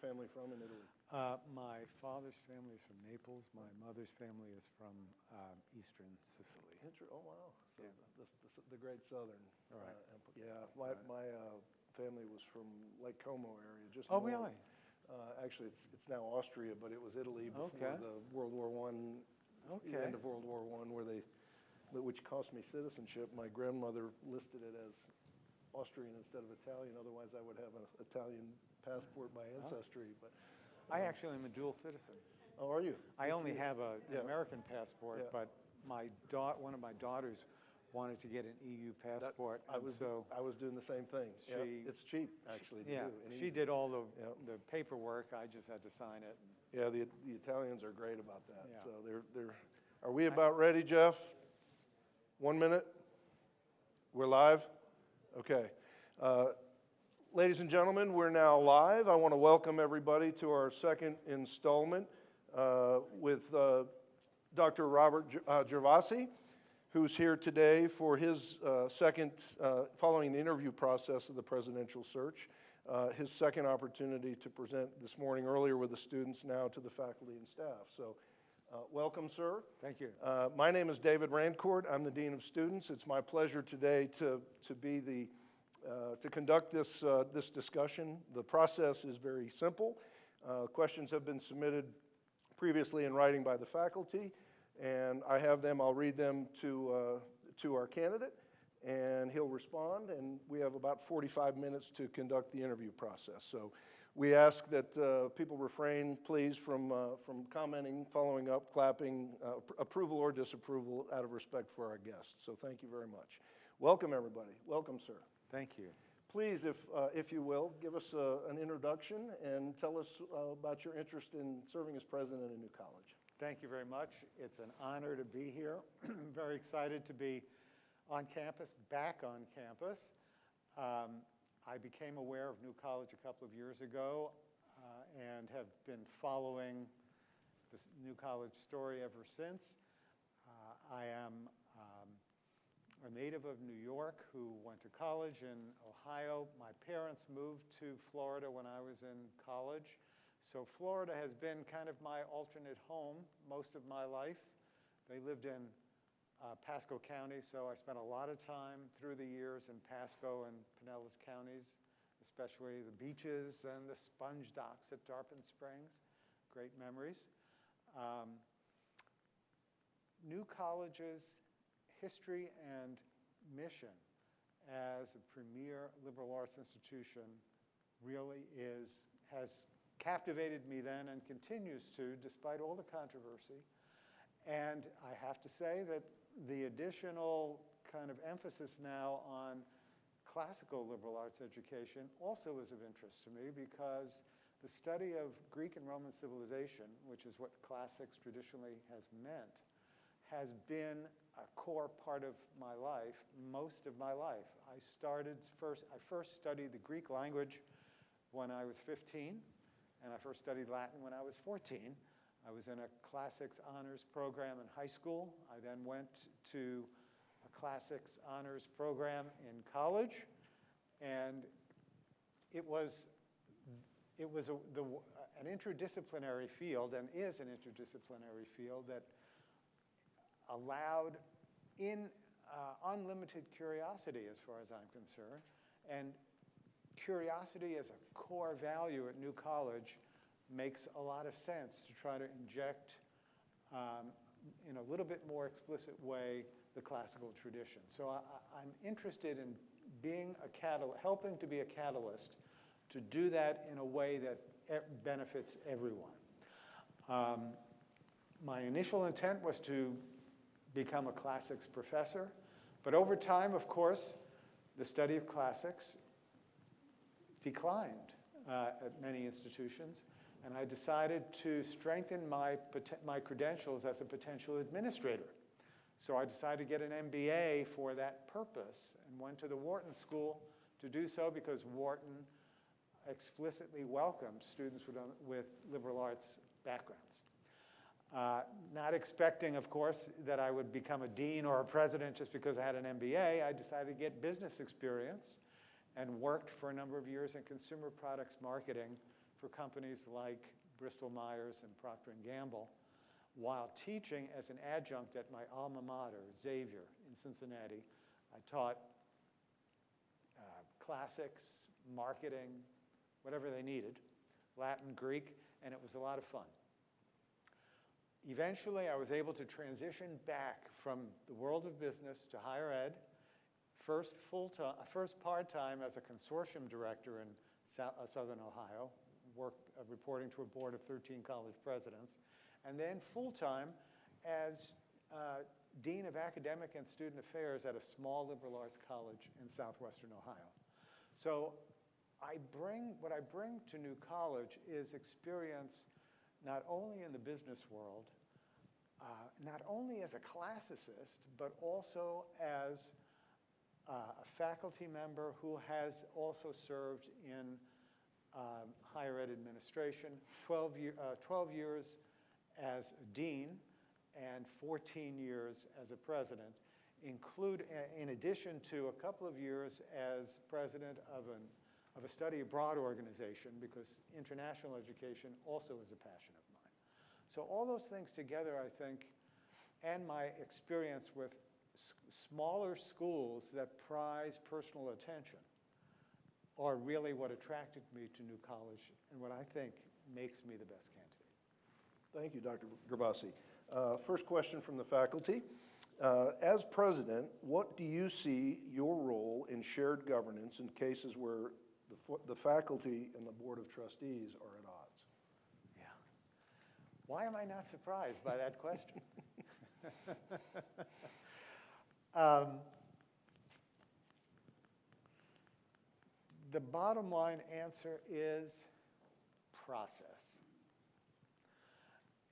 family from in Italy? My father's family is from Naples. My mother's family is from eastern Sicily. Oh, wow. So Yeah. the Great Southern. Right. Yeah, my family was from Lake Como area. Just Oh, north. really? Actually, it's now Austria, but it was Italy before the World War I. The end of World War I, which cost me citizenship. My grandmother listed it as Austrian instead of Italian. Otherwise, I would have an Italian passport by ancestry. But I actually am a dual citizen. oh, are you? I only have an American passport, but one of my daughters wanted to get an EU passport. I was doing the same thing. It's cheap, actually, to do. And she did all the paperwork. I just had to sign it. Yeah, the Italians are great about that. Yeah. So they're. Are we about ready, Jeff? 1 minute. We're live? Okay. Ladies and gentlemen, we're now live. I want to welcome everybody to our second installment with Dr. Robert Gervasi, who's here today for his second, following the interview process of the presidential search, his second opportunity to present this morning, earlier with the students, now to the faculty and staff. So welcome, sir. Thank you. My name is David Rancourt. I'm the Dean of Students. It's my pleasure today to conduct this discussion. The process is very simple. Questions have been submitted previously in writing by the faculty, and I have them. I'll read them to our candidate, and he'll respond, and we have about 45 minutes to conduct the interview process. So we ask that people refrain, please, from commenting, following up, clapping, approval or disapproval out of respect for our guests. So thank you very much. Welcome, everybody. Welcome, sir. Thank you. Please, if you will, give us an introduction and tell us about your interest in serving as president of New College. Thank you very much. It's an honor to be here. Very excited to be on campus, back on campus. I became aware of New College a couple of years ago and have been following this New College story ever since. I am a native of New York who went to college in Ohio. My parents moved to Florida when I was in college. So Florida has been kind of my alternate home most of my life. They lived in Pasco County, so I spent a lot of time through the years in Pasco and Pinellas counties, especially the beaches and the sponge docks at Darpin Springs. Great memories. New College's history and mission as a premier liberal arts institution really has captivated me then and continues to, despite all the controversy. And I have to say that the additional kind of emphasis now on classical liberal arts education also is of interest to me, because the study of Greek and Roman civilization, which is what classics traditionally has meant, has been a core part of my life, most of my life. I first studied the Greek language when I was 15, and I first studied Latin when I was 14. I was in a classics honors program in high school. I then went to a classics honors program in college, and it was an interdisciplinary field, and is an interdisciplinary field, that allowed in unlimited curiosity, as far as I'm concerned. And curiosity as a core value at New College makes a lot of sense to try to inject in a little bit more explicit way the classical tradition. So I'm interested in being helping to be a catalyst to do that in a way that benefits everyone. My initial intent was to become a classics professor, but over time, of course, the study of classics declined at many institutions, and I decided to strengthen my credentials as a potential administrator. So I decided to get an MBA for that purpose, and went to the Wharton School to do so, because Wharton explicitly welcomes students with liberal arts backgrounds. Not expecting, of course, that I would become a dean or a president just because I had an MBA, I decided to get business experience and worked for a number of years in consumer products marketing for companies like Bristol-Myers and Procter & Gamble, while teaching as an adjunct at my alma mater, Xavier, in Cincinnati. I taught classics, marketing, whatever they needed, Latin, Greek, and it was a lot of fun. Eventually, I was able to transition back from the world of business to higher ed, first part-time as a consortium director in Southern Ohio, reporting to a board of 13 college presidents, and then full-time as Dean of Academic and Student Affairs at a small liberal arts college in southwestern Ohio. So what I bring to New College is experience not only in the business world, not only as a classicist, but also as a faculty member who has also served in higher ed administration, 12 years as a dean and 14 years as a president, in addition to a couple of years as president of a study abroad organization, because international education also is a passion of mine. So all those things together, I think, and my experience with smaller schools that prize personal attention are really what attracted me to New College and what I think makes me the best candidate. Thank you, Dr. Gervasi. First question from the faculty. As president, what do you see your role in shared governance in cases where the faculty and the board of trustees are at odds? Yeah. Why am I not surprised by that question? The bottom line answer is process.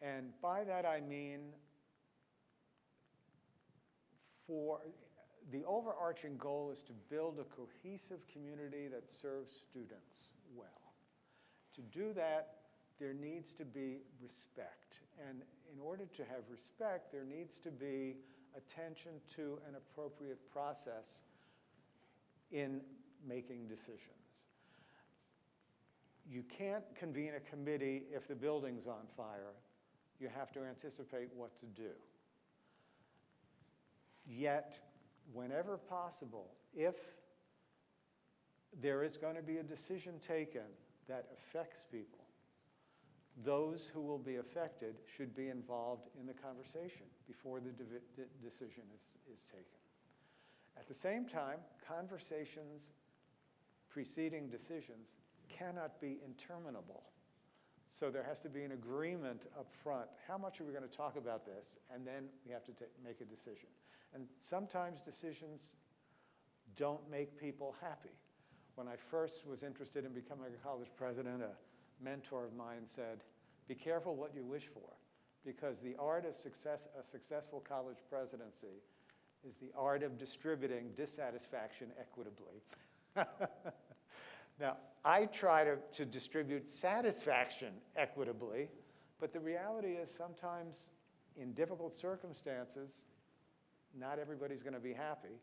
And by that I mean, the overarching goal is to build a cohesive community that serves students well. To do that, there needs to be respect. And in order to have respect, there needs to be attention to an appropriate process in making decisions. You can't convene a committee if the building's on fire. You have to anticipate what to do. Yet, whenever possible, if there is going to be a decision taken that affects people, those who will be affected should be involved in the conversation before the decision is taken. At the same time, conversations preceding decisions cannot be interminable. So there has to be an agreement up front. How much are we going to talk about this? And then we have to make a decision. And sometimes decisions don't make people happy. When I first was interested in becoming a college president, a mentor of mine said, be careful what you wish for, because the art of a successful college presidency is the art of distributing dissatisfaction equitably. Now, I try to distribute satisfaction equitably, but the reality is sometimes in difficult circumstances, not everybody's going to be happy,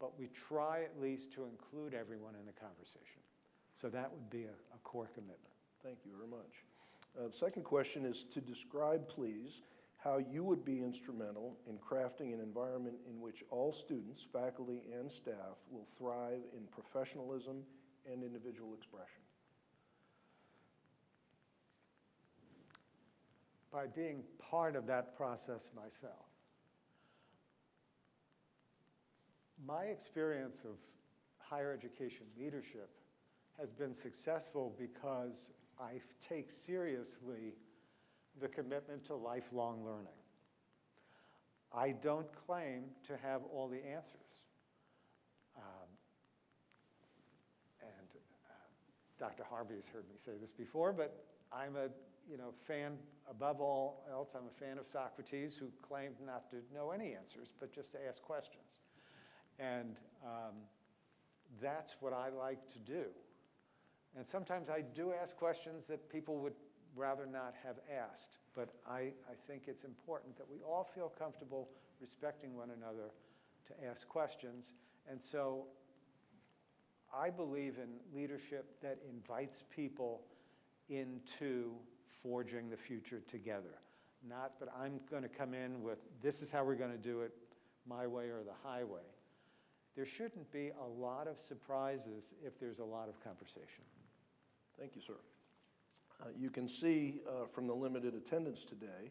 but we try at least to include everyone in the conversation. So that would be a core commitment. Thank you very much. The second question is to describe, please, how you would be instrumental in crafting an environment in which all students, faculty, and staff will thrive in professionalism and individual expression. By being part of that process myself. My experience of higher education leadership has been successful because I take seriously the commitment to lifelong learning. I don't claim to have all the answers. Dr. Harvey has heard me say this before, but I'm a fan, above all else, I'm a fan of Socrates, who claimed not to know any answers, but just to ask questions. And that's what I like to do. And sometimes I do ask questions that people would rather not have asked, but I think it's important that we all feel comfortable respecting one another to ask questions. And so I believe in leadership that invites people into forging the future together. Not that I'm going to come in with, this is how we're going to do it, my way or the highway. There shouldn't be a lot of surprises if there's a lot of conversation. Thank you, sir. You can see from the limited attendance today,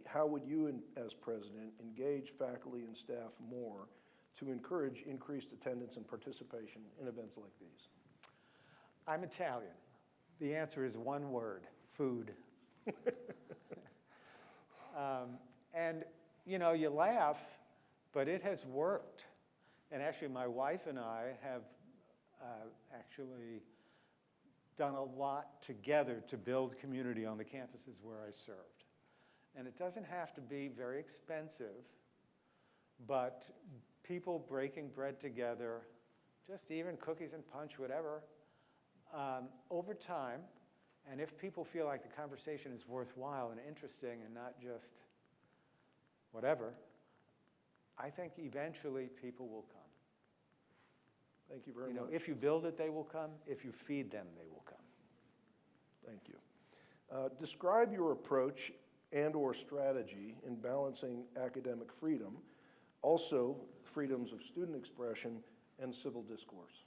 how would you, as president, engage faculty and staff more to encourage increased attendance and participation in events like these? I'm Italian. The answer is one word: food. And you know, you laugh, but it has worked. And actually, my wife and I have actually done a lot together to build community on the campuses where I served. And it doesn't have to be very expensive, but people breaking bread together, just even cookies and punch, whatever, over time, and if people feel like the conversation is worthwhile and interesting and not just whatever, I think eventually people will come. Thank you very much. If you build it, they will come. If you feed them, they will come. Thank you. Describe your approach and/or strategy in balancing academic freedom, also freedoms of student expression and civil discourse.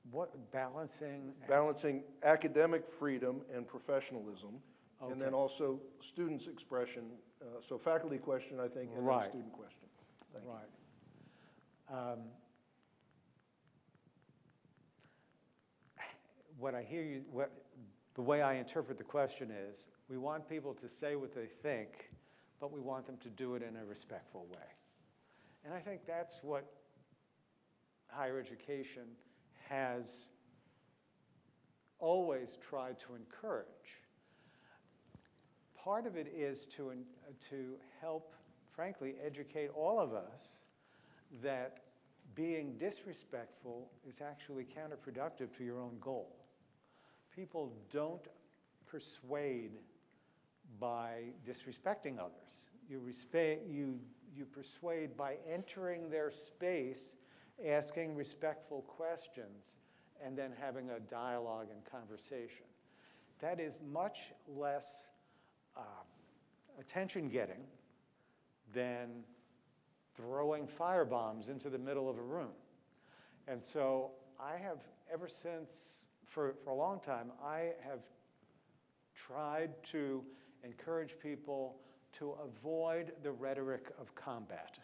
What, balancing? Balancing academic freedom and professionalism, Okay. and then also students' expression. So faculty question, I think, and Right. then student question. Thank you. Right. What I hear you, the way I interpret the question is, we want people to say what they think, but we want them to do it in a respectful way. And I think that's what higher education has always tried to encourage. Part of it is to help, frankly, educate all of us that being disrespectful is actually counterproductive to your own goal. People don't persuade by disrespecting others. You persuade by entering their space, asking respectful questions, and then having a dialogue and conversation. That is much less attention-getting than throwing firebombs into the middle of a room. And so I have, ever since, for a long time, I have tried to encourage people to avoid the rhetoric of combat.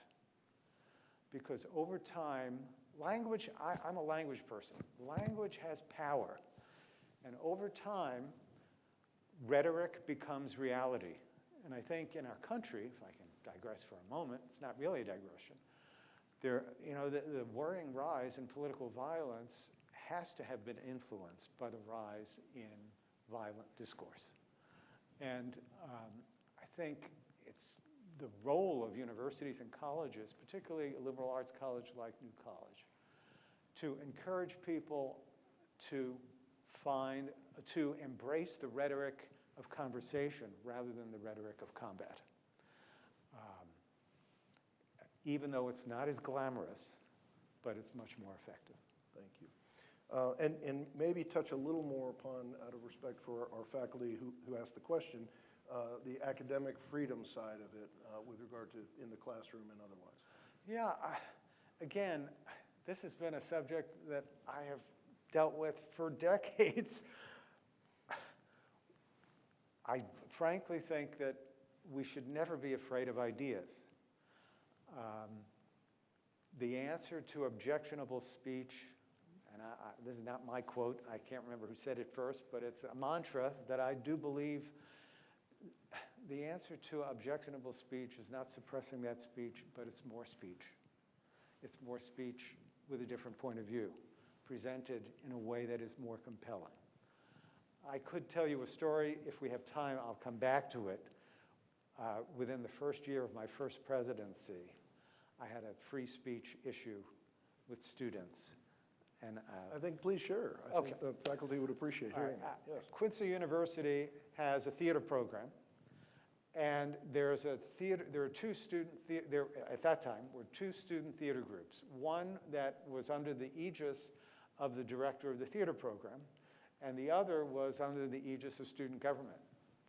Because over time, language, I'm a language person. Language has power. And over time, rhetoric becomes reality. And I think in our country, if I can digress for a moment, it's not really a digression, the worrying rise in political violence has to have been influenced by the rise in violent discourse. And I think it's the role of universities and colleges, particularly a liberal arts college like New College, to encourage people to embrace the rhetoric of conversation rather than the rhetoric of combat. Even though it's not as glamorous, but it's much more effective. Thank you. And maybe touch a little more upon, out of respect for our faculty who asked the question, the academic freedom side of it with regard to in the classroom and otherwise. Yeah, again, this has been a subject that I have dealt with for decades. I frankly think that we should never be afraid of ideas. The answer to objectionable speech, and this is not my quote, I can't remember who said it first, but it's a mantra that I do believe. The answer to objectionable speech is not suppressing that speech, but it's more speech. It's more speech with a different point of view, presented in a way that is more compelling. I could tell you a story. If we have time, I'll come back to it. Within the first year of my first presidency, I had a free speech issue with students. And I think, please share. I think the faculty would appreciate hearing that. Yes. Quincy University has a theater program, And there's a theater, there are two student, there at that time were two student theater groups. One that was under the aegis of the director of the theater program, and the other was under the aegis of student government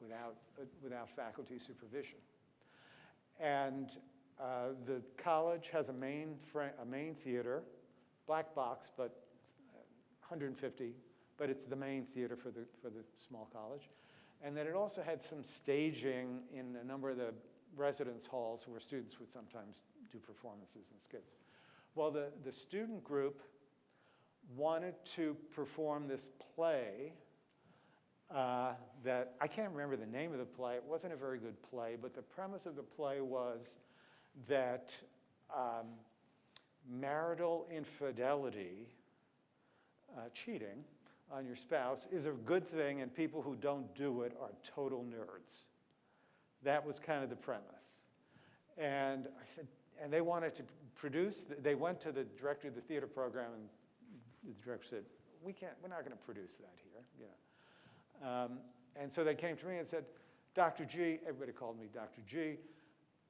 without faculty supervision. And the college has a main theater, black box, but 150, but it's the main theater for the small college. And then it also had some staging in a number of the residence halls where students would sometimes do performances and skits. Well, the student group wanted to perform this play that, I can't remember the name of the play. It wasn't a very good play, but the premise of the play was that marital infidelity, cheating on your spouse, is a good thing, and people who don't do it are total nerds. That was kind of the premise. And I said, and they wanted to produce, they went to the director of the theater program, and the director said, we're not going to produce that here. You know. And so they came to me and said, Dr. G, everybody called me Dr. G,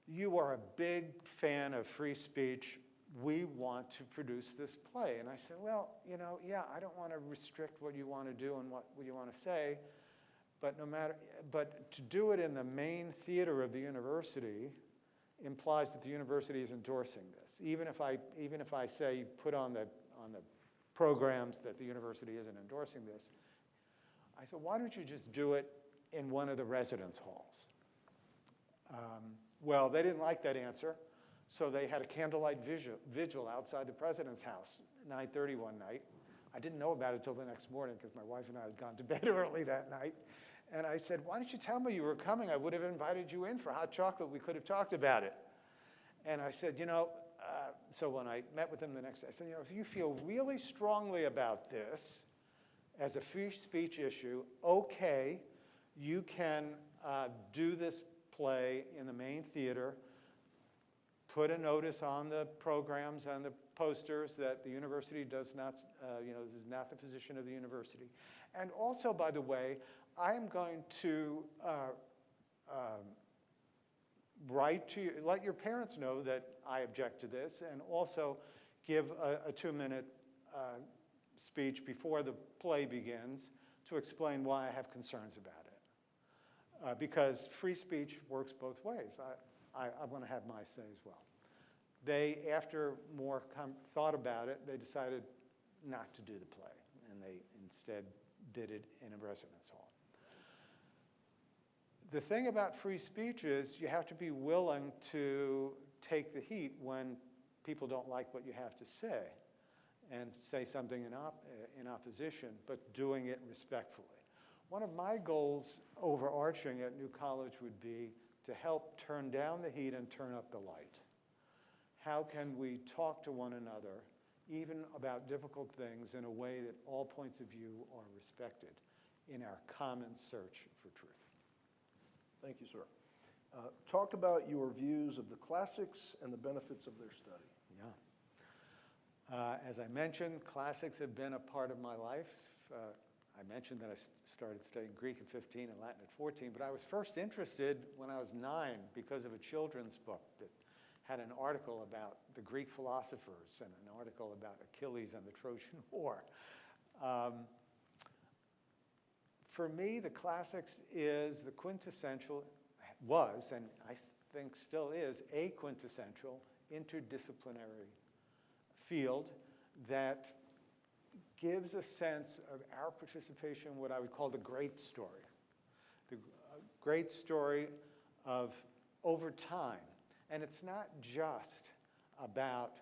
you are a big fan of free speech. We want to produce this play. And I said, well, you know, yeah, I don't want to restrict what you want to do and what you want to say, but but to do it in the main theater of the university implies that the university is endorsing this. Even if I say put on the programs that the university isn't endorsing this, I said, why don't you just do it in one of the residence halls? Well, they didn't like that answer. So they had a candlelight vigil outside the president's house, 9:30 one night. I didn't know about it till the next morning because my wife and I had gone to bed early that night. And I said, why didn't you tell me you were coming? I would have invited you in for hot chocolate. We could have talked about it. And I said, you know, so when I met with him the next day, I said, you know, if you feel really strongly about this as a free speech issue, okay, you can do this play in the main theater, put a notice on the programs and the posters that the university does not, you know, this is not the position of the university. And also, by the way, I am going to write to you, let your parents know that I object to this, and also give a 2-minute speech before the play begins to explain why I have concerns about it. Because free speech works both ways. I want to have my say as well. They, after more thought about it, they decided not to do the play, and they instead did it in a residence hall. The thing about free speech is you have to be willing to take the heat when people don't like what you have to say and say something in opposition, but doing it respectfully. One of my goals overarching at New College would be to help turn down the heat and turn up the light. How can we talk to one another, even about difficult things, in a way that all points of view are respected in our common search for truth? Thank you, sir. Talk about your views of the classics and the benefits of their study. Yeah. As I mentioned, classics have been a part of my life. I mentioned that I started studying Greek at 15 and Latin at 14, but I was first interested when I was 9 because of a children's book that had an article about the Greek philosophers and an article about Achilles and the Trojan War. For me, the classics is the quintessential, was, and I think still is, a quintessential interdisciplinary field that gives a sense of our participation in what I would call the great story. The great story of over time. And it's not just about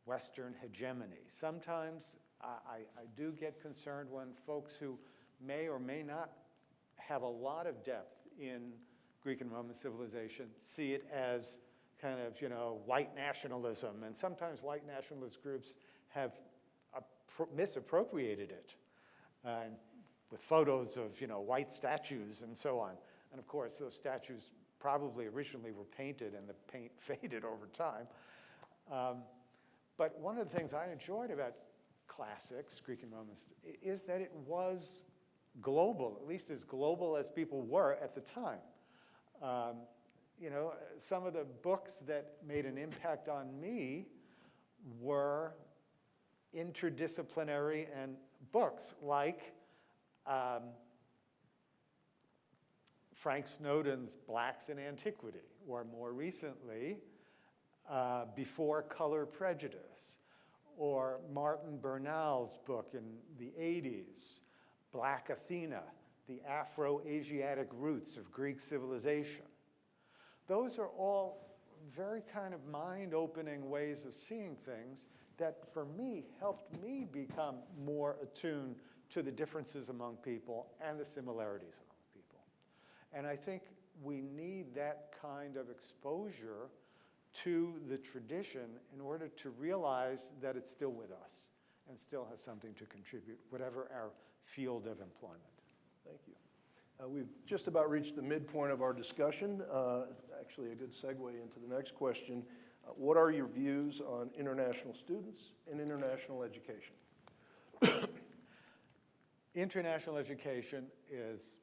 Western hegemony. Sometimes I do get concerned when folks who may or may not have a lot of depth in Greek and Roman civilization see it as kind of, you know, white nationalism. And sometimes white nationalist groups have misappropriated it with photos of, you know, white statues and so on. And of course, those statues probably originally were painted and the paint faded over time. But one of the things I enjoyed about classics, Greek and Roman, is that it was global, at least as global as people were at the time. You know, some of the books that made an impact on me were interdisciplinary and books like Frank Snowden's Blacks in Antiquity, or more recently, Before Color Prejudice, or Martin Bernal's book in the 80s, Black Athena, The Afro-Asiatic Roots of Greek Civilization. Those are all very kind of mind-opening ways of seeing things that, for me, helped me become more attuned to the differences among people and the similarities among people. And I think we need that kind of exposure to the tradition in order to realize that it's still with us and still has something to contribute, whatever our field of employment. Thank you. We've just about reached the midpoint of our discussion. Actually, a good segue into the next question. What are your views on international students and international education? International education is,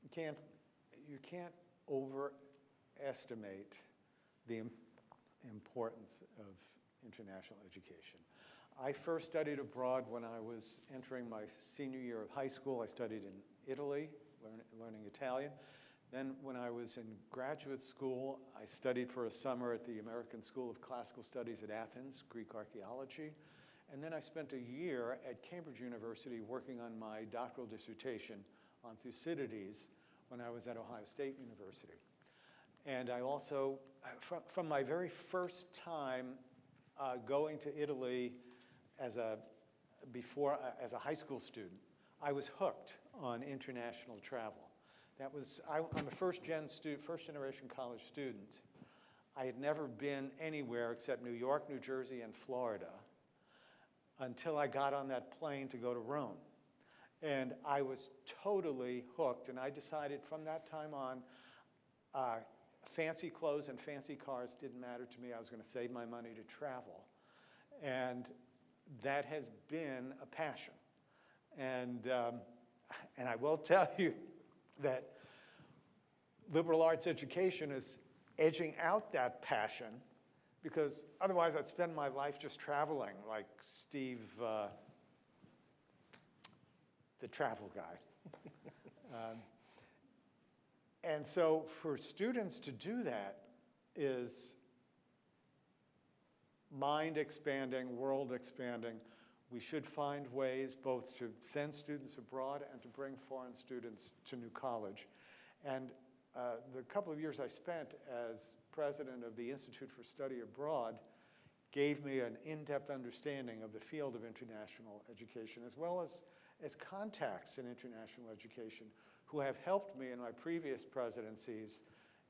you can't overestimate the importance of international education. I first studied abroad when I was entering my senior year of high school. I studied in Italy, learning Italian. Then when I was in graduate school, I studied for a summer at the American School of Classical Studies at Athens, Greek archaeology. And then I spent a year at Cambridge University working on my doctoral dissertation on Thucydides when I was at Ohio State University. And I also, from my very first time going to Italy as a high school student, I was hooked on international travel. I'm a first generation college student. I had never been anywhere except New York, New Jersey, and Florida until I got on that plane to go to Rome. And I was totally hooked, and I decided from that time on, fancy clothes and fancy cars didn't matter to me. I was going to save my money to travel. And that has been a passion. And I will tell you that liberal arts education is edging out that passion, because otherwise I'd spend my life just traveling like Steve, the travel guy. And so for students to do that is mind expanding, world expanding. We should find ways both to send students abroad and to bring foreign students to New College. And the couple of years I spent as president of the Institute for Study Abroad gave me an in-depth understanding of the field of international education, as well as contacts in international education who have helped me in my previous presidencies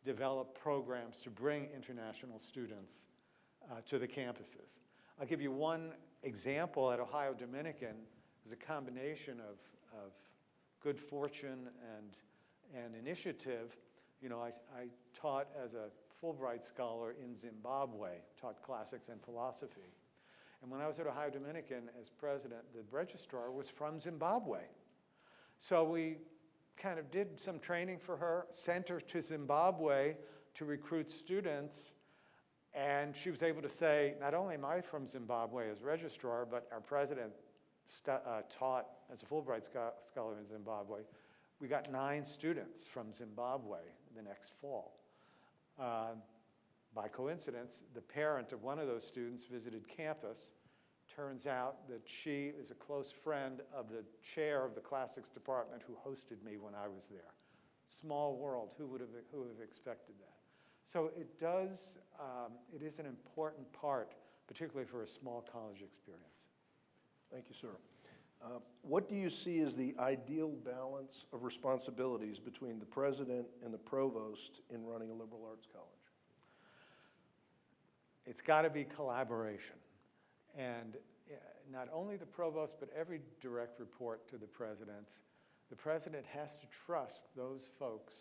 develop programs to bring international students to the campuses. I'll give you one example. At Ohio Dominican. It was a combination of good fortune and initiative. You know, I taught as a Fulbright scholar in Zimbabwe, taught classics and philosophy. And when I was at Ohio Dominican as president, the registrar was from Zimbabwe. So we kind of did some training for her, sent her to Zimbabwe to recruit students. And she was able to say, not only am I from Zimbabwe as registrar, but our president taught as a Fulbright scholar in Zimbabwe. We got 9 students from Zimbabwe the next fall. By coincidence, the parent of one of those students visited campus. Turns out that she is a close friend of the chair of the classics department who hosted me when I was there. Small world, who would have expected that? So it is an important part, particularly for a small college experience. Thank you, sir. What do you see as the ideal balance of responsibilities between the president and the provost in running a liberal arts college? It's got to be collaboration. And not only the provost, but every direct report to the president has to trust those folks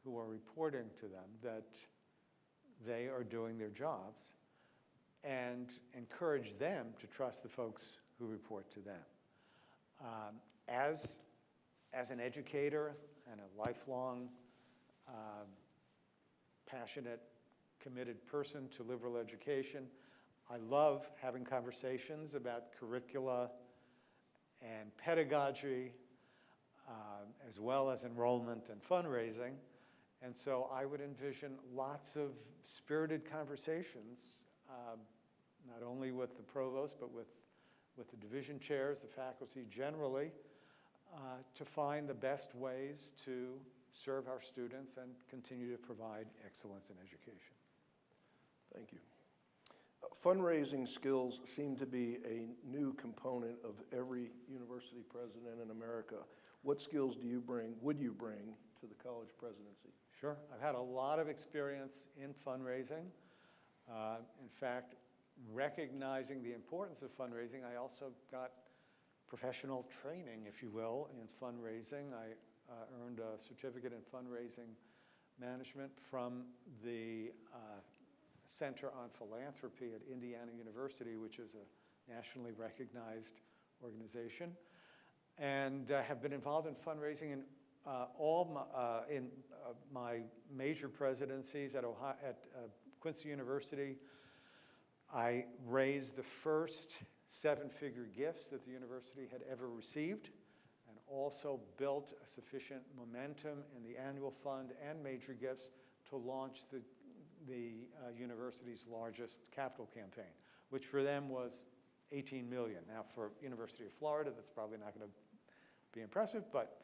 who are reporting to them that they are doing their jobs and encourage them to trust the folks who report to them. As an educator and a lifelong passionate, committed person to liberal education. I love having conversations about curricula and pedagogy, as well as enrollment and fundraising. And so I would envision lots of spirited conversations, not only with the provost, but with the division chairs, the faculty generally, to find the best ways to serve our students and continue to provide excellence in education. Thank you. Fundraising skills seem to be a new component of every university president in America. What skills would you bring to the college presidency? Sure. I've had a lot of experience in fundraising. In fact, recognizing the importance of fundraising, I also got professional training, if you will, in fundraising. I earned a certificate in fundraising management from the Center on Philanthropy at Indiana University, which is a nationally recognized organization, and have been involved in fundraising in my major presidencies at Quincy University. I raised the first 7-figure gifts that the university had ever received, and also built a sufficient momentum in the annual fund and major gifts to launch the university's largest capital campaign, which for them was $18 million. Now, for University of Florida, that's probably not going to be impressive, but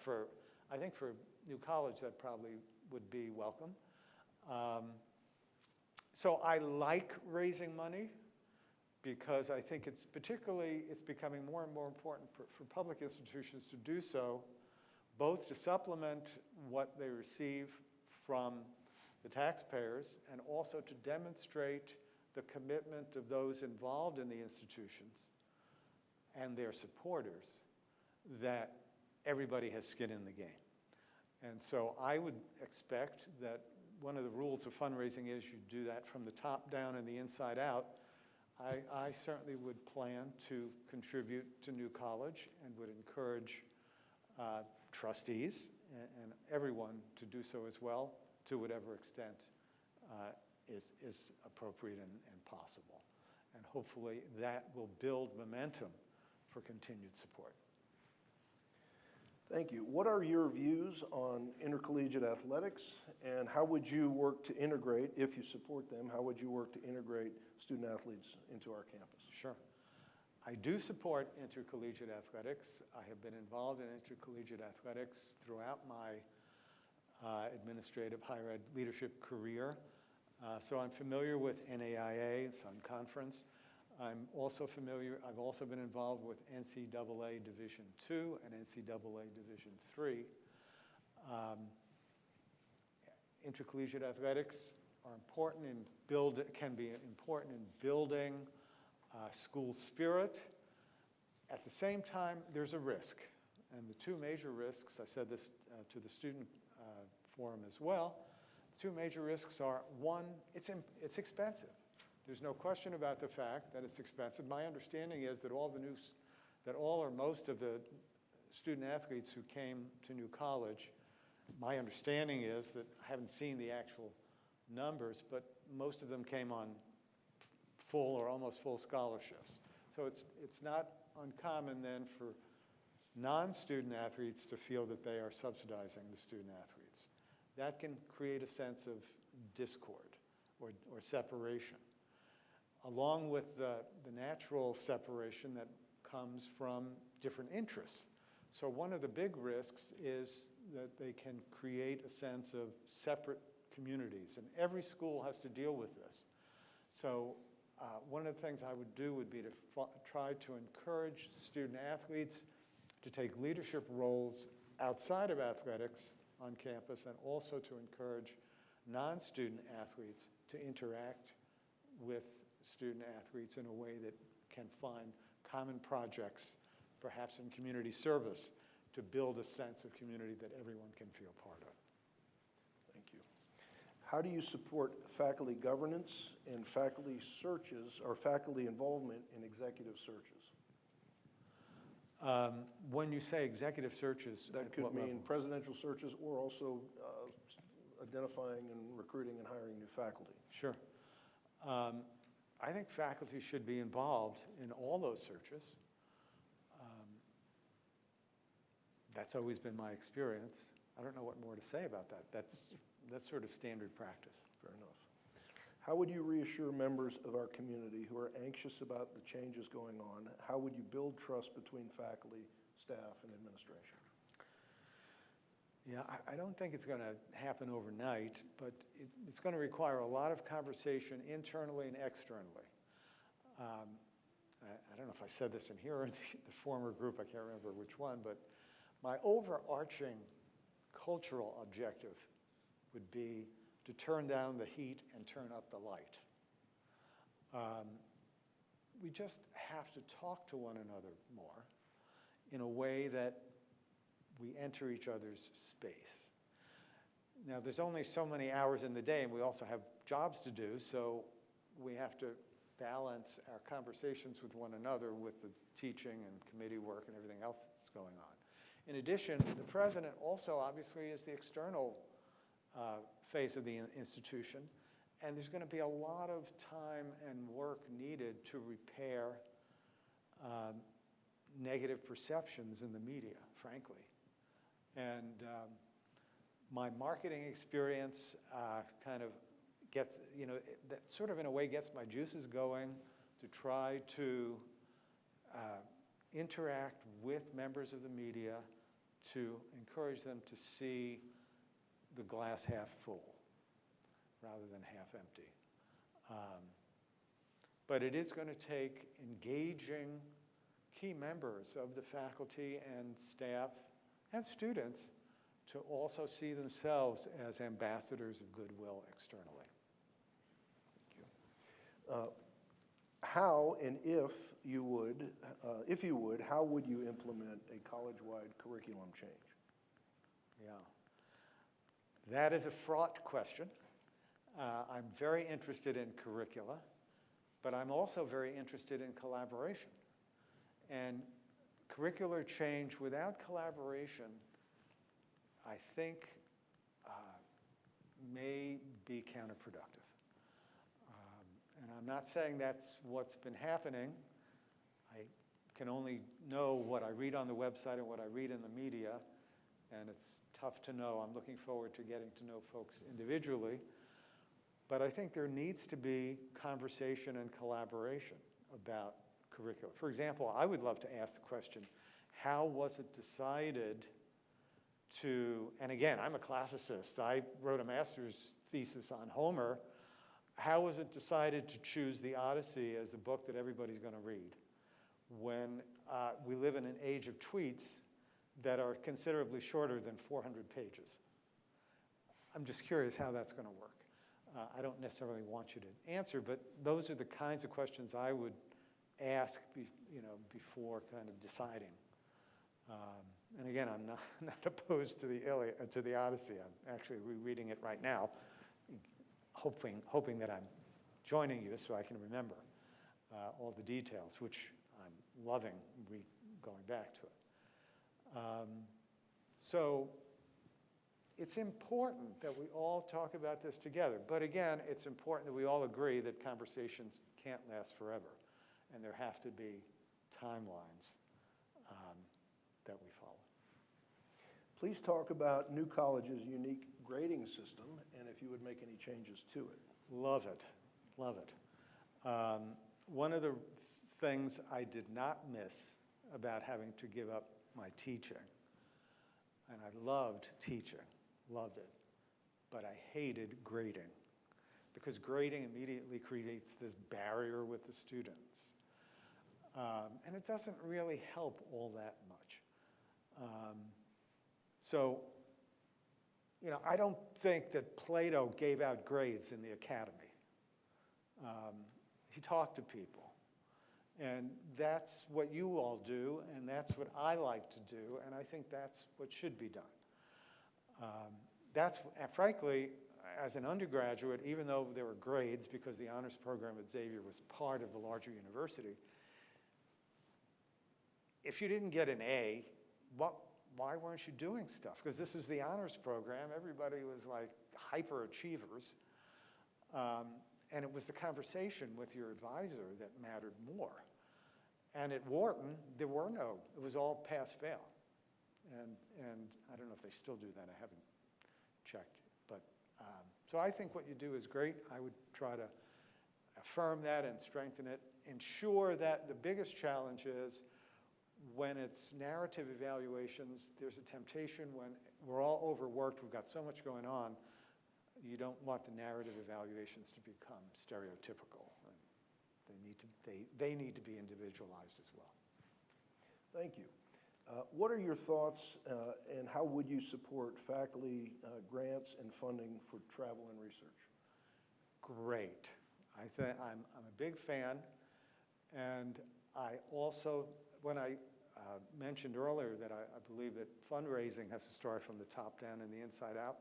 I think for New College, that probably would be welcome. So I like raising money because I think it's becoming more and more important for public institutions to do so, both to supplement what they receive from the taxpayers and also to demonstrate the commitment of those involved in the institutions and their supporters that everybody has skin in the game. And so I would expect that one of the rules of fundraising is you do that from the top down and the inside out. I certainly would plan to contribute to New College and would encourage trustees and everyone to do so as well, to whatever extent is appropriate and possible. And hopefully that will build momentum for continued support. Thank you. What are your views on intercollegiate athletics, and how would you work to integrate, if you support them, how would you work to integrate student athletes into our campus? Sure. I do support intercollegiate athletics. I have been involved in intercollegiate athletics throughout my administrative higher ed leadership career. So I'm familiar with NAIA, Sun Conference. I've also been involved with NCAA Division II and NCAA Division III. Intercollegiate athletics are important can be important in building school spirit. At the same time, there's a risk. And the two major risks, I said this to the student forum as well, the two major risks are, one, it's expensive. There's no question about the fact that it's expensive. My understanding is that all or most of the student athletes who came to New College, my understanding is that I haven't seen the actual numbers, but most of them came on full or almost full scholarships. So it's not uncommon then for non-student athletes to feel that they are subsidizing the student athletes. That can create a sense of discord or separation, along with the natural separation that comes from different interests. So one of the big risks is that they can create a sense of separate communities, and every school has to deal with this. So one of the things I would do would be to try to encourage student athletes to take leadership roles outside of athletics on campus, and also to encourage non-student athletes to interact with student athletes in a way that can find common projects, perhaps in community service, to build a sense of community that everyone can feel part of. Thank you. How do you support faculty governance and faculty searches, or faculty involvement in executive searches? When you say executive searches, that could mean presidential searches, or also identifying and recruiting and hiring new faculty? Sure. I think faculty should be involved in all those searches. That's always been my experience. I don't know what more to say about that. That's sort of standard practice. Fair enough. How would you reassure members of our community who are anxious about the changes going on? How would you build trust between faculty, staff, and administration? Yeah, I don't think it's going to happen overnight, but it's going to require a lot of conversation internally and externally. I don't know if I said this in here or in the former group, I can't remember which one, but my overarching cultural objective would be to turn down the heat and turn up the light. We just have to talk to one another more in a way that we enter each other's space. Now, there's only so many hours in the day, and we also have jobs to do, so we have to balance our conversations with one another with the teaching and committee work and everything else that's going on. In addition, the president also obviously is the external face of the institution, and there's going to be a lot of time and work needed to repair negative perceptions in the media, frankly. And my marketing experience kind of gets, that sort of in a way gets my juices going to try to interact with members of the media to encourage them to see the glass half full rather than half empty. But it is going to take engaging key members of the faculty and staff and students to also see themselves as ambassadors of goodwill externally. Thank you. How and if you would, how would you implement a college-wide curriculum change? Yeah. That is a fraught question. I'm very interested in curricula, but I'm also very interested in collaboration. And curricular change without collaboration, I think, may be counterproductive. And I'm not saying that's what's been happening. I can only know what I read on the website and what I read in the media, and it's tough to know. I'm looking forward to getting to know folks individually. But I think there needs to be conversation and collaboration about curriculum. For example, I would love to ask the question, how was it decided to, and again, I'm a classicist. I wrote a master's thesis on Homer. How was it decided to choose the Odyssey as the book that everybody's going to read when we live in an age of tweets that are considerably shorter than 400 pages? I'm just curious how that's going to work. I don't necessarily want you to answer, but those are the kinds of questions I would ask before kind of deciding. And again, I'm not opposed to the Odyssey. I'm actually rereading it right now, hoping that I'm joining you so I can remember all the details, which I'm loving going back to it. So it's important that we all talk about this together. But again, it's important that we all agree that conversations can't last forever, and there have to be timelines that we follow. Please talk about New College's unique grading system and if you would make any changes to it. Love it, love it. One of the things I did not miss about having to give up my teaching, and I loved teaching, loved it, but I hated grading because grading immediately creates this barrier with the students. And it doesn't really help all that much. So, I don't think that Plato gave out grades in the academy. He talked to people. And that's what you all do, and that's what I like to do, and I think that's what should be done. Frankly, as an undergraduate, even though there were grades because the honors program at Xavier was part of the larger university, if you didn't get an A, why weren't you doing stuff? Because this was the honors program. Everybody was like hyper achievers. And it was the conversation with your advisor that mattered more. And at Wharton, it was all pass-fail. And I don't know if they still do that. I haven't checked. But so I think what you do is great. I would try to affirm that and strengthen it. Ensure that the biggest challenge is when it's narrative evaluations, there's a temptation when we're all overworked, we've got so much going on, you don't want the narrative evaluations to become stereotypical. They need to be individualized as well. Thank you. What are your thoughts and how would you support faculty grants and funding for travel and research? Great. I'm a big fan, and I also, when I mentioned earlier that I believe that fundraising has to start from the top down and the inside out,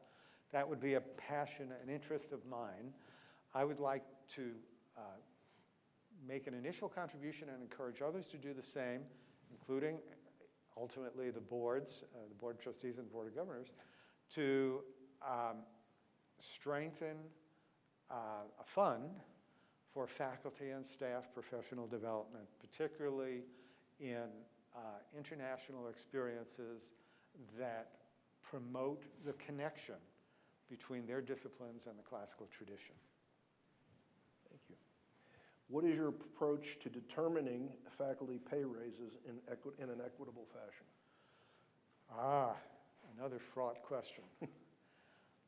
that would be a passion and interest of mine. I would like to make an initial contribution and encourage others to do the same, including ultimately the boards, the Board of Trustees and the Board of Governors, to strengthen a fund for faculty and staff professional development, particularly in international experiences that promote the connection between their disciplines and the classical tradition. Thank you. What is your approach to determining faculty pay raises in an equitable fashion? Another fraught question.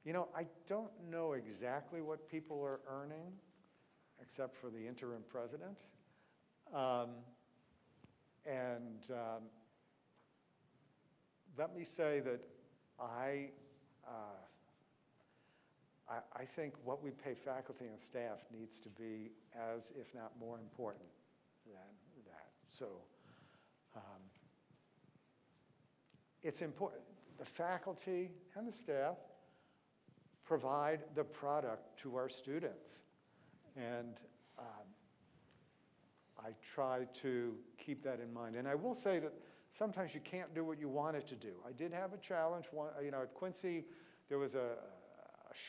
You know, I don't know exactly what people are earning, except for the interim president. Let me say that I think what we pay faculty and staff needs to be as, if not more important than that. So it's important. The faculty and the staff provide the product to our students. And I try to keep that in mind. And I will say that sometimes you can't do what you wanted to do. I did have a challenge. At Quincy, there was a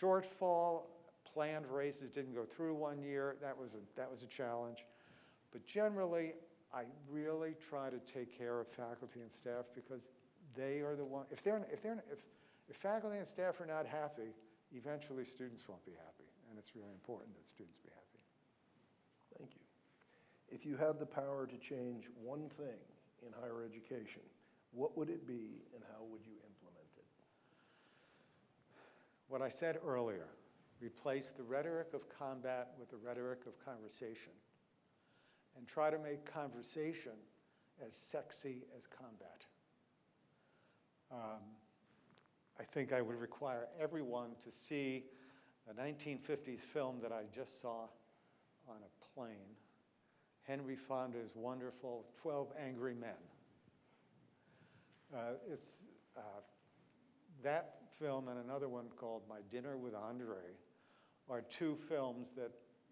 shortfall. Planned races didn't go through one year. That was a challenge. But generally, I really try to take care of faculty and staff because they are the one. If faculty and staff are not happy, eventually students won't be happy. And it's really important that students be happy. Thank you. If you had the power to change one thing in higher education, what would it be and how would you implement it? What I said earlier, replace the rhetoric of combat with the rhetoric of conversation, and try to make conversation as sexy as combat. I think I would require everyone to see a 1950s film that I just saw on a plane, Henry Fonda's wonderful 12 Angry Men. That film and another one called My Dinner with Andre are two films that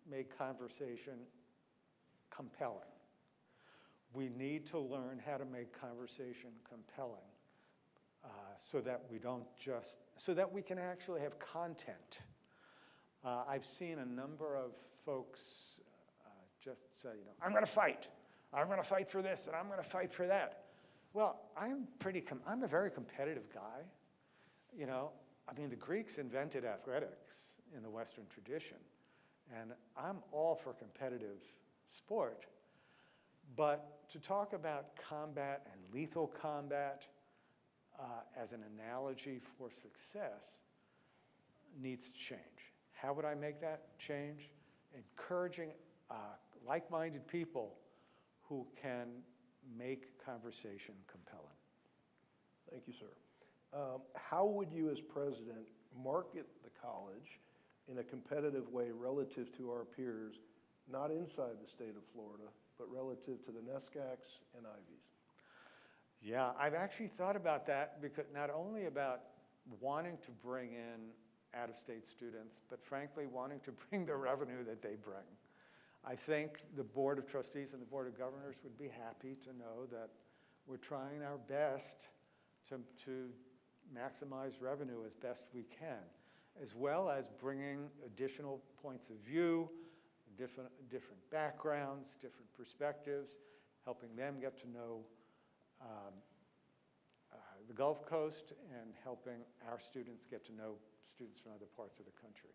make conversation compelling. We need to learn how to make conversation compelling so that we can actually have content. I've seen a number of folks just say, I'm going to fight. I'm going to fight for this, and I'm going to fight for that. Well, I'm a very competitive guy. The Greeks invented athletics in the Western tradition, and I'm all for competitive sport. But to talk about combat and lethal combat as an analogy for success needs to change. How would I make that change? Encouraging like-minded people who can make conversation compelling. Thank you, sir. How would you, as president, market the college in a competitive way relative to our peers, not inside the state of Florida, but relative to the NESCACs and Ivies? Yeah, I've actually thought about that, because not only about wanting to bring in out-of-state students, but frankly, wanting to bring the revenue that they bring. I think the Board of Trustees and the Board of Governors would be happy to know that we're trying our best to maximize revenue as best we can, as well as bringing additional points of view, different backgrounds, different perspectives, helping them get to know the Gulf Coast and helping our students get to know students from other parts of the country.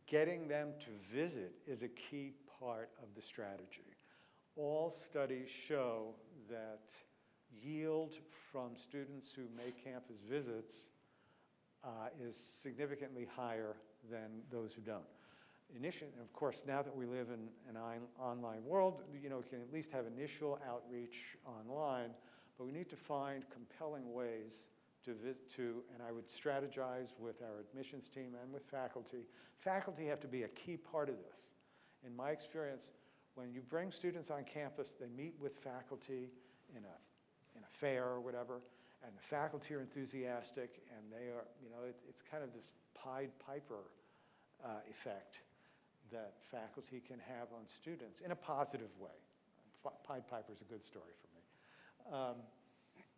Getting them to visit is a key part of the strategy. All studies show that yield from students who make campus visits is significantly higher than those who don't. Initially, of course, now that we live in an online world, we can at least have initial outreach online, but we need to find compelling ways to, and I would strategize with our admissions team and with faculty. Faculty have to be a key part of this. In my experience, when you bring students on campus, they meet with faculty in a fair or whatever, and the faculty are enthusiastic, and they are, it's kind of this Pied Piper effect that faculty can have on students in a positive way. Pied Piper is a good story for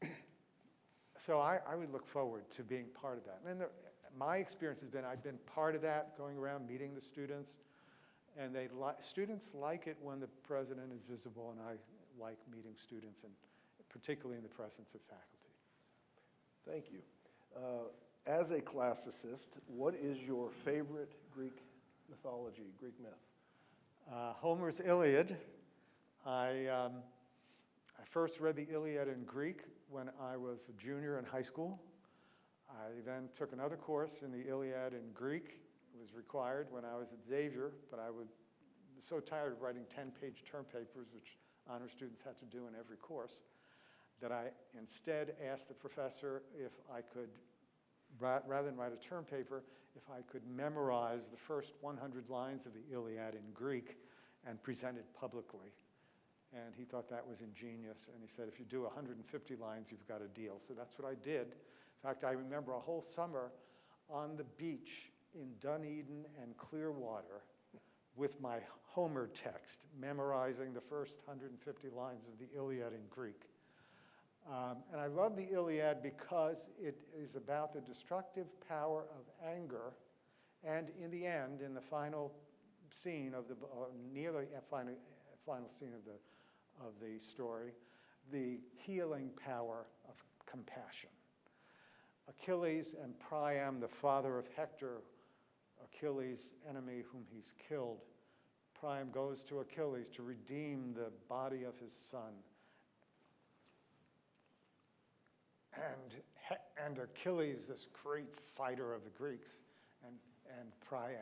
me. So I would look forward to being part of that. And my experience has been, I've been part of that, going around meeting the students, and students like it when the president is visible, and I like meeting students, and particularly in the presence of faculty. Thank you. As a classicist, what is your favorite Greek mythology, Greek myth? Homer's Iliad. I first read the Iliad in Greek when I was a junior in high school. I then took another course in the Iliad in Greek. It was required when I was at Xavier, but I was so tired of writing 10-page term papers, which honor students had to do in every course, that I instead asked the professor if I could, rather than write a term paper, if I could memorize the first 100 lines of the Iliad in Greek and present it publicly. And he thought that was ingenious, and he said, if you do 150 lines, you've got a deal. So that's what I did. In fact, I remember a whole summer on the beach in Dunedin and Clearwater with my Homer text, memorizing the first 150 lines of the Iliad in Greek. And I love the Iliad because it is about the destructive power of anger, and in the end, in the final scene of the, near the final scene of the story, the healing power of compassion. Achilles and Priam, the father of Hector, Achilles' enemy whom he's killed. Priam goes to Achilles to redeem the body of his son. And Achilles, this great fighter of the Greeks, and Priam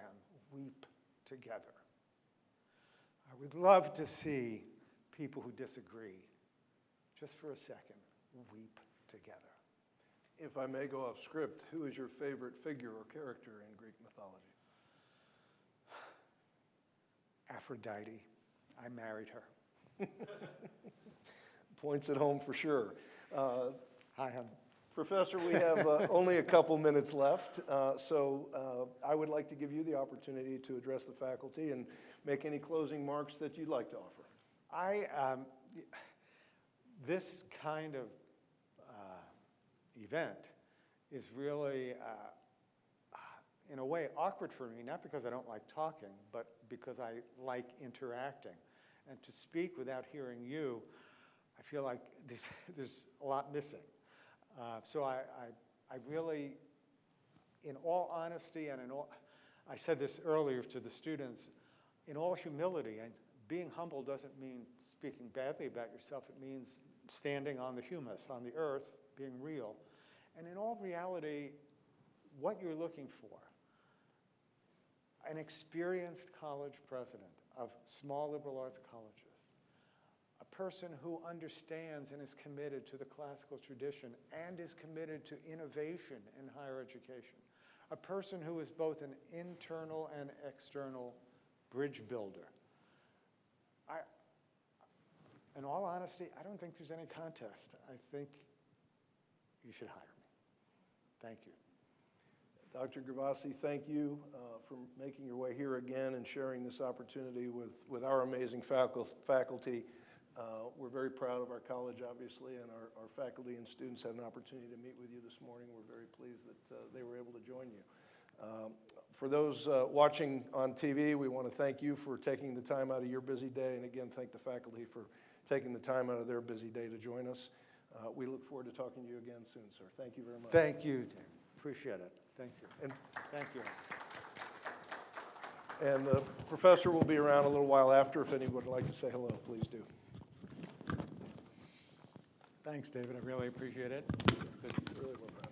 weep together. I would love to see people who disagree, just for a second, weep together. If I may go off script, who is your favorite figure or character in Greek mythology? Aphrodite. I married her. Points at home for sure. Hi, hon. Professor, we have only a couple minutes left, so I would like to give you the opportunity to address the faculty and make any closing remarks that you'd like to offer. This kind of event is really, in a way, awkward for me, not because I don't like talking, but because I like interacting. And to speak without hearing you, I feel like there's a lot missing. So I really, in all honesty and I said this earlier to the students, in all humility, and being humble doesn't mean speaking badly about yourself, it means standing on the humus, on the earth, being real. And in all reality, what you're looking for, an experienced college president of small liberal arts colleges, a person who understands and is committed to the classical tradition and is committed to innovation in higher education, a person who is both an internal and external bridge builder. In all honesty, I don't think there's any contest. I think you should hire me. Thank you. Dr. Gervasi, thank you for making your way here again and sharing this opportunity with our amazing faculty. We're very proud of our college, obviously, and our faculty and students had an opportunity to meet with you this morning. We're very pleased that they were able to join you. For those watching on TV, we want to thank you for taking the time out of your busy day, and again, thank the faculty for taking the time out of their busy day to join us. We look forward to talking to you again soon, sir. Thank you very much. Thank you, Dave. Appreciate it. Thank you. And, Thank you. and the professor will be around a little while after. If anyone would like to say hello, please do. Thanks, David. I really appreciate it. It's good. Really well done.